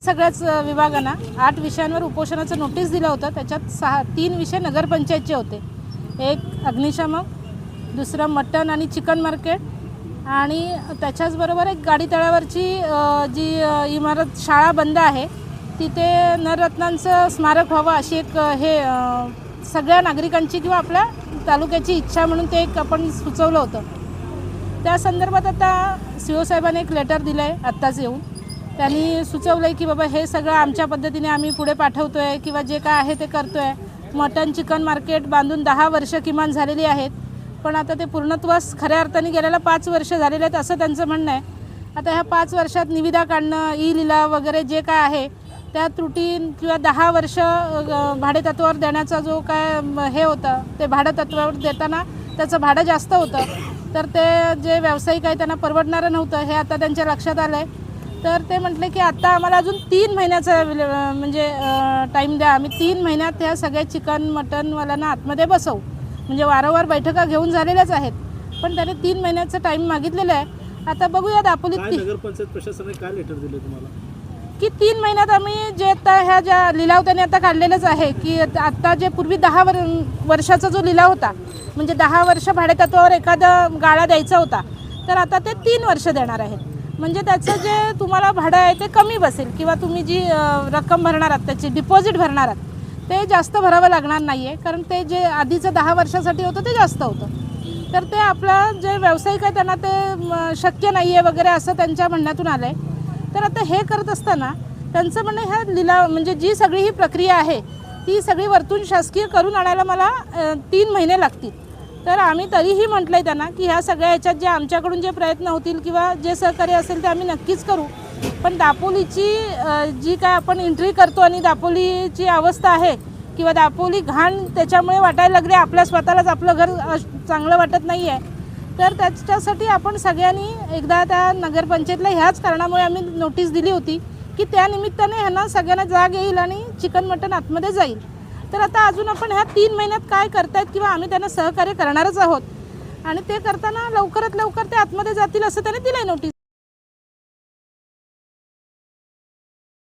सगळ्याच विभागांना 8 विषयांवर उपोषणाचं नोटीस दिलं होतं। त्याच्यात 3 विषय नगरपंचायतचे होते। एक अग्निशमन, दुसरं मटण आणि चिकन मार्केट आणि त्याच्याचबरोबर एक गाडी तळावरची जी इमारत शाळा बंद आहे तिथे नररत्नांचं स्मारक व्हावं अशी एक सगळ्या नागरिकांची किंवा आपल्या तालुक्याची इच्छा म्हणून ते एक आपण सुचवलं होतं। त्या संदर्भात आता सीओ साहेबांनी एक लेटर दिलं आहे आत्ताच येऊन। त्यांनी सुचवलं आहे की बाबा हे सगळं आमच्या पद्धतीने आम्ही पुढे पाठवतो आहे किंवा जे काय आहे ते करतो आहे। मटण चिकन मार्केट बांधून 10 वर्ष किमान झालेली आहेत, पण आता ते पूर्णत्वास खऱ्या अर्थाने गेलेला 5 वर्ष झालेले आहेत असं त्यांचं म्हणणं आहे। आता ह्या 5 वर्षात निविदा काढणं, ई लिलाव वगैरे जे काय आहे त्या त्रुटी किंवा 10 वर्ष भाडेतत्त्वावर देण्याचा जो काय हे होतं ते भाडेतत्त्वावर देताना त्याचं भाडं जास्त होतं, तर ते जे व्यावसायिक आहे त्यांना परवडणारं नव्हतं हे आता त्यांच्या लक्षात आलं आहे। तर ते म्हटले की आता आम्हाला अजून 3 महिन्याचा म्हणजे टाईम द्या, आम्ही 3 महिन्यात ह्या सगळ्या चिकन मटनवाल्यांना आतमध्ये बसवू। म्हणजे वारंवार बैठका घेऊन झालेल्याच आहेत, पण त्याने 3 महिन्याचा टाईम मागितलेला आहे। आता बघूया दापोलीत नगरपंचायत प्रशासनाने काय लेटर दिलं तुम्हाला की 3 महिन्यात आम्ही जे आता ह्या ज्या लिलाव त्यांनी आता काढलेलंच आहे की आता जे पूर्वी 10 वर्षाचा जो लिलाव होता म्हणजे 10 वर्ष भाडेतत्त्वावर एखादा गाळा द्यायचा होता, तर आता ते 3 वर्ष देणार आहेत। म्हणजे त्याचं जे तुम्हाला भाडं आहे ते कमी बसेल किंवा तुम्ही जी रक्कम भरणार आहात त्याची डिपॉझिट भरणार आहात ते जास्त भरावं लागणार नाही आहे, कारण ते जे आधीचं 10 वर्षासाठी होतं ते जास्त होतं। तर ते आपलं जे व्यावसायिक आहे त्यांना ते शक्य नाही आहे वगैरे असं त्यांच्या म्हणण्यातून आलं आहे। तर आता हे करत असताना त्यांचं म्हणणं ह्या लिलाव म्हणजे जी सगळी ही प्रक्रिया आहे ती सगळी वरतून शासकीय करून आणायला मला 3 महिने लागतील। तर आम्ही तरीही म्हटलं आहे त्यांना की ह्या सगळ्या ह्याच्यात जे आमच्याकडून जे प्रयत्न होतील किंवा जे सहकार्य असेल ते आम्ही नक्कीच करू, पण दापोलीची जी काय आपण एंट्री करतो आणि दापोलीची अवस्था आहे किंवा दापोली घाण त्याच्यामुळे वाटायला लागले, आपल्या स्वतःलाच आपलं घर चांगलं वाटत नाही आहे। तर त्याच्यासाठी आपण सगळ्यांनी एकदा त्या नगरपंचायतला ह्याच कारणामुळे आम्ही नोटीस दिली होती की त्या निमित्ताने ह्यांना सगळ्यांना जाग येईल आणि चिकन मटण आतमध्ये जाईल। तर आता अजून आपण ह्या 3 महिन्यात काय करतायत किंवा आम्ही त्यांना सहकार्य करणारच आहोत आणि ते करताना लवकरात लवकर ते आतमध्ये जातील असं त्याने दिलं आहे नोटीस।